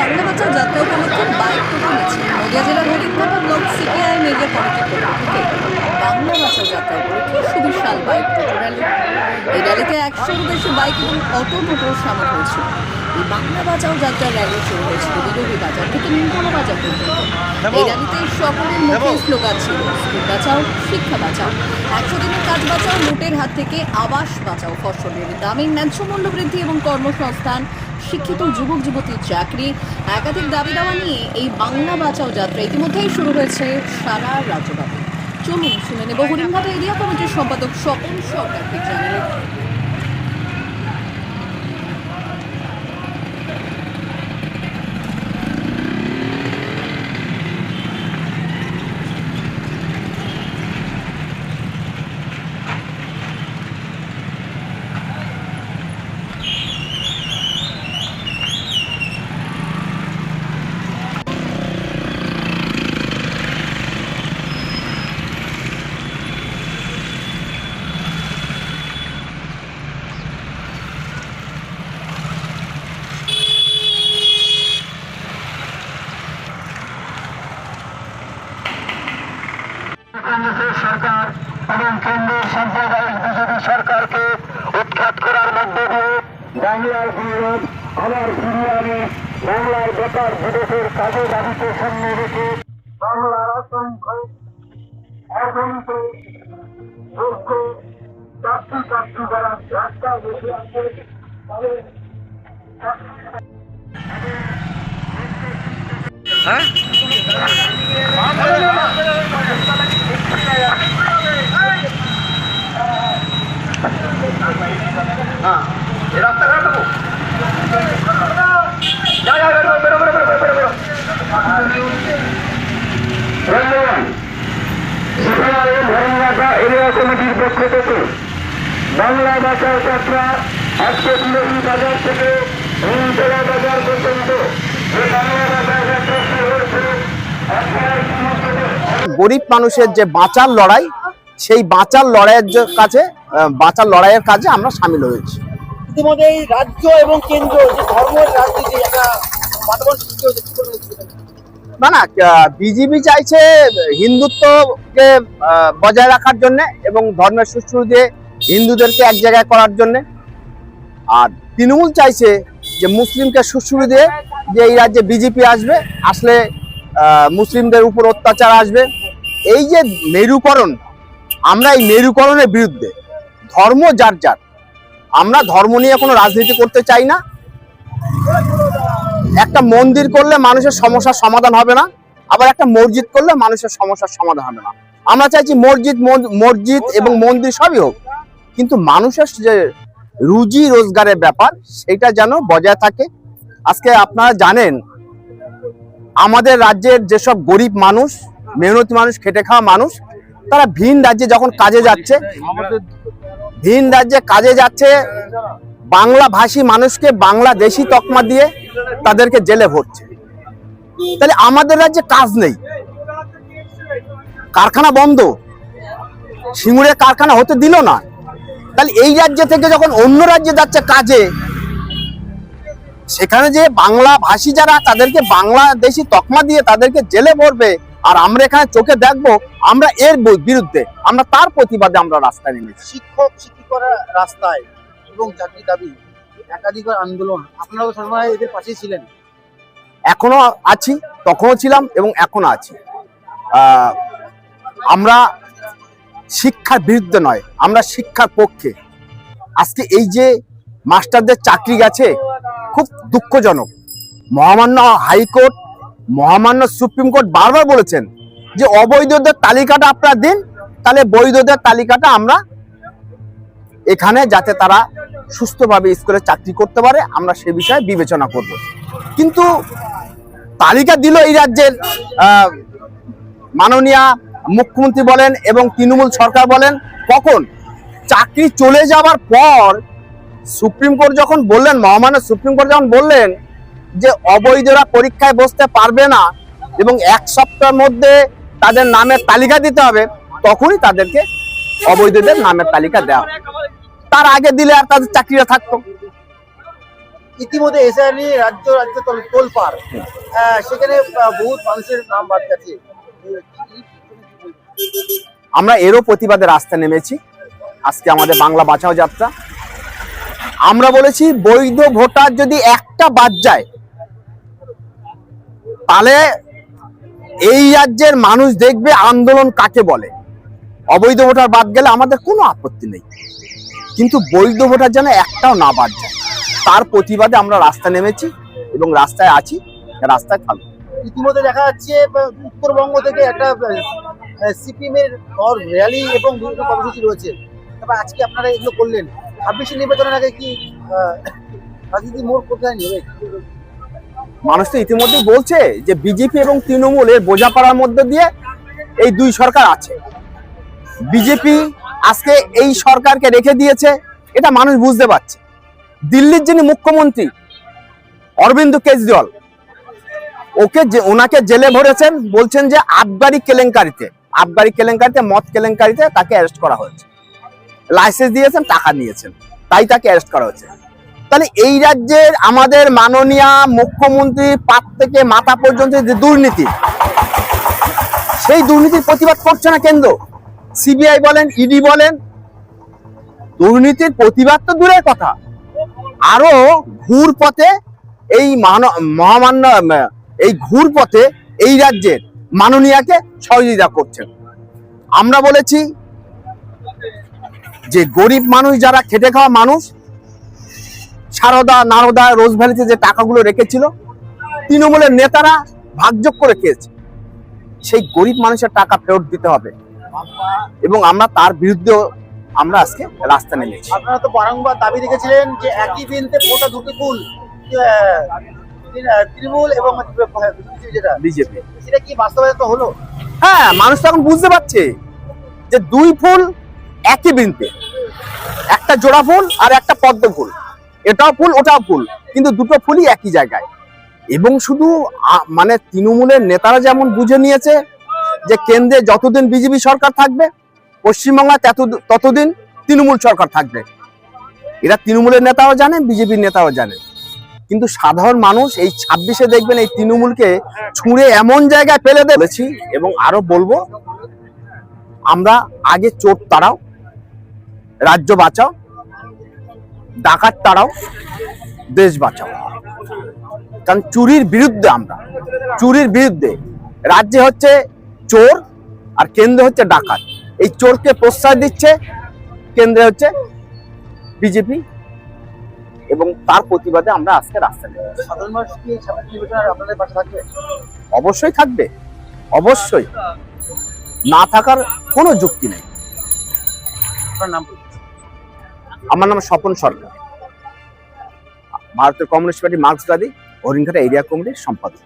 বাংলা বাঁচাও যাত্রা উপলক্ষে বাইক টোটো মিছিল নদিয়া জেলার হরিণঘাটা ব্লক সিপিআই এরিয়া কমিটির পক্ষ থেকে বাংলা বাঁচাও যাত্রা উপলক্ষে সুবিশাল বাইক টোটো র্যালি। এই র্যালিতে 100-এরও বেশি বাইক এবং অটো টোটো সামিল হয়েছিল। এই বাংলা বাঁচাও যাত্রা র্যালি শুরু হয়েছিল বিরোধী বাজার থেকে নিমতলা বাজার পর্যন্ত। এই র্যালিতে সকলের মুখে স্লোগান ছিল স্কুল বাঁচাও, শিক্ষা বাঁচাও, 100 দিনের কাজ বাঁচাও, লুটের হাত থেকে আবাস বাঁচাও, ফসলের দামের ন্যায্য মূল্য বৃদ্ধি এবং কর্মসংস্থান, শিক্ষিত যুবক যুবতীর চাকরি, একাধিক দাবি দাওয়া নিয়ে এই বাংলা বাঁচাও যাত্রা ইতিমধ্যেই শুরু হয়েছে সারা রাজ্যব্যাপী। চলুন শুনে নেব হরিণঘাটা এরিয়া কমিটির সম্পাদক স্বপন সরকারকে জানালেন। সরকার এবং কেন্দ্রের সাম্প্রদায়িক বিজেপি সরকারকে উৎখাত করার মধ্যে দিয়ে বাংলার গৌরব আবার ফিরিয়ে আনে। বাংলার বেকার যুবকের কাজে দাবিতে সামনে রেখে বাংলার অসংখ্য অগণিত যোগ্য চাকরি যারা রাস্তায় বসে আছে তাদের এরিয়া কমিটির পক্ষ থেকে বাংলা বাঁচাও যাত্রা আজকে বিরোধী বাজার থেকে নিমতলা বাজার পর্যন্ত যে বাংলা বাঁচাও যাত্রা শুরু হয়েছে। গরিব মানুষের যে বাঁচার লড়াই, সেই বাঁচার লড়াইয়ের কাজে আমরা সামিল হয়েছি। ইতিমধ্যে এই রাজ্য এবং কেন্দ্র যে ধর্মের রাজনীতি একটা বাতাবরণ সৃষ্টি হয়েছে, না বিজেপি চাইছে হিন্দুত্বকে বজায় রাখার জন্য এবং ধর্মের সুষ্ঠু দিয়ে হিন্দুদেরকে এক জায়গায় করার জন্য, আর তৃণমূল চাইছে যে মুসলিমকে সুষ্ঠু দিয়ে যে এই রাজ্যে বিজেপি আসলে মুসলিমদের উপর অত্যাচার আসবে। এই যে মেরুকরণ, আমরা এই মেরুকরণের বিরুদ্ধে। ধর্ম যার যার, আমরা ধর্ম নিয়ে কোনো রাজনীতি করতে চাই না। একটা মন্দির করলে মানুষের সমস্যার সমাধান হবে না, আবার একটা মসজিদ করলে মানুষের সমস্যার সমাধান হবে না। আমরা চাইছি মসজিদ এবং মন্দির সবই হোক, কিন্তু মানুষের যে রুজি রোজগারের ব্যাপার সেটা যেন বজায় থাকে। আজকে আপনারা জানেন আমাদের রাজ্যের যেসব গরিব মানুষ, মেহনতি মানুষ, খেটে খাওয়া মানুষ, তারা ভিন রাজ্যে যখন কাজে যাচ্ছে বাংলা ভাষী মানুষকে বাংলাদেশি তকমা দিয়ে তাদেরকে জেলে ভরছে। তাহলে আমাদের রাজ্যে কাজ নেই, কারখানা বন্ধ, সিঙ্গুরে কারখানা হতে দিল না। তাহলে এই রাজ্য থেকে যখন অন্য রাজ্যে যাচ্ছে কাজে, সেখানে যে বাংলা ভাষী যারা তাদেরকে বাংলাদেশি তকমা দিয়ে তাদেরকে জেলে ভরবে, আর আমরা এখানে চোখে দেখবো, আমরা এর বিরুদ্ধে, আমরা তার প্রতিবাদে আমরা রাস্তায় নেমেছি। শিক্ষক শিক্ষিকারা রাস্তায় এবং চাকরি দাবি একাধিকবার আন্দোলন, আপনারা সবসময় এদের পাশেই ছিলেন। এখনো আছি, তখনও ছিলাম এবং এখনো আছি। আমরা শিক্ষার বিরুদ্ধে নয়, আমরা শিক্ষার পক্ষে। আজকে এই যে মাস্টারদের চাকরি গেছে, খুব দুঃখজনক। মহামান্য হাইকোর্ট, মহামান্য সুপ্রিম কোর্ট বারবার বলেছেন যে অবৈধদের তালিকাটা আপনারা দিন, তাহলে বৈধদের তালিকাটা আমরা এখানে যাতে তারা সুস্থভাবে স্কুলে চাকরি করতে পারে, আমরা সে বিষয়ে বিবেচনা করব। কিন্তু তালিকা দিল এই রাজ্যের মাননীয় মুখ্যমন্ত্রী বলেন এবং তৃণমূল সরকার বলেন, কখন চাকরি চলে যাওয়ার পর সুপ্রিম কোর্ট যখন বললেন, মহামান্য সুপ্রিম কোর্ট যখন বললেন যে অবৈধরা পরীক্ষায় বসতে পারবে না এবং 1 সপ্তাহের মধ্যে তাদের নামের তালিকা দিতে হবে, তখনই তাদেরকে অবৈধদের নামের তালিকা দেওয়া। তার আগে দিলে আর তাদের চাকরিটা থাকতো। ইতিমধ্যে এসআই নিয়ে রাজ্য রাজ্য তোলপাড়, সেখানে বহুত মানুষের নাম বাদ গেছে। আমরা এরও প্রতিবাদে রাস্তা নেমেছি। আজকে আমাদের বাংলা বাঁচাও যাত্রা। আমরা বলেছি বৈধ ভোটার যদি একটা বাদ যায় তাহলে এই রাজ্যের মানুষ দেখবে আন্দোলন কাকে বলে। অবৈধ ভোটার বাদ গেলে আমাদের কোনো আপত্তি নেই, কিন্তু বৈধ ভোটার যেন একটাও না বাদ যায়, তার প্রতিবাদে আমরা রাস্তা নেমেছি এবং রাস্তায় আছি, রাস্তায় থাকবো। ইতিমধ্যে দেখা যাচ্ছে উত্তরবঙ্গ থেকে একটা সিপিএম এর র্যালি এবং বিভিন্ন কর্মসূচি রয়েছে। তবে আজকে আপনারা এগুলো করলেন, 26 নির্বাচনের আগে কি রাজনীতি মোড় কোথায় নেবে? মানুষ তো ইতিমধ্যে বলছে যে বিজেপি এবং তৃণমূলের বোঝাপড়ার মধ্যে দিয়ে এই দুই সরকার আছে। বিজেপি আজকে এই সরকারকে রেখে দিয়েছে, এটা মানুষ বুঝতে পারছে। দিল্লির যিনি মুখ্যমন্ত্রী অরবিন্দ কেজরিওয়াল, ওনাকে জেলে ভরেছেন, বলছেন যে আবগারি কেলেঙ্কারিতে মদ কেলেঙ্কারিতে তাকে অ্যারেস্ট করা হয়েছে। লাইসেন্স দিয়েছেন, টাকা নিয়েছেন, তাই তাকে অ্যারেস্ট করা হয়েছে। তাহলে এই রাজ্যের আমাদের মাননীয় মুখ্যমন্ত্রী পাত থেকে মাথা পর্যন্ত যে দুর্নীতি, সেই দুর্নীতির প্রতিবাদ করছে না কেন্দ্র। সিবিআই বলেন, ইডি বলেন, দুর্নীতির প্রতিবাদ তো দূরের কথা, আরো ঘুর পথে এই মহামান্য এই ঘুর পথে এই রাজ্যের মাননীয়াকে সহযোগিতা করছেন। আমরা বলেছি যে গরিব মানুষ, যারা খেটে খাওয়া মানুষ, সারদা নারদা রোজভ্যালিতে যে টাকাগুলো রেখেছিল তৃণমূলের নেতারা ভাগযোগ করে খেয়েছে, সেই গরিব মানুষের টাকা ফেরত দিতে হবে এবং আমরা তার বিরুদ্ধে আমরা আজকে রাস্তা নেমেছি। আপনারা তো বারংবার দাবি রেখেছিলেন যে একই বিনতে ফোটা দুটি ফুল, তৃণমূল এবং যেটা বিজেপি, সেটা কি বাস্তবায়িত হলো? হ্যাঁ, মানুষ তো এখন বুঝতে পারছে যে দুই ফুল একই বৃন্তে, একটা জোড়া ফুল আর একটা পদ্ম ফুল, এটাও ফুল ওটাও ফুল, কিন্তু দুটো ফুলই একই জায়গায়। এবং শুধু মানে তৃণমূলের নেতারা যেমন বুঝে নিয়েছে যে কেন্দ্রে যতদিন বিজেপি সরকার থাকবে, পশ্চিমবাংলায় ততদিন তৃণমূল সরকার থাকবে, এরা তৃণমূলের নেতাও জানেন, বিজেপির নেতাও জানেন। কিন্তু সাধারণ মানুষ এই 26-এ দেখবেন এই তৃণমূলকে ছুঁড়ে এমন জায়গায় ফেলে বলেছি এবং আরো বলবো, আমরা আগে চোর তাড়াও, রাজ্য বাঁচাও, ডাকাত তাড়াও, দেশ বাঁচাও। কারণ চুরির বিরুদ্ধে আমরা, চুরির বিরুদ্ধে। রাজ্যে হচ্ছে চোর আর কেন্দ্রে হচ্ছে ডাকাত। এই চোরকে প্রশ্রয় দিচ্ছে কেন্দ্রে হচ্ছে বিজেপি, এবং তার প্রতিবাদে আমরা আজকে রাস্তা নেব। সাধারণ মানুষ কি 26 নির্বাচনে আপনাদের পাশে থাকবে? অবশ্যই থাকবে, অবশ্যই, না থাকার কোনো যুক্তি নেই। আপনার নাম? আমার নাম স্বপন সরকার, ভারতের কমিউনিস্ট পার্টি মার্ক্সবাদী হরিণঘাটা এরিয়া কমিটির সম্পাদক।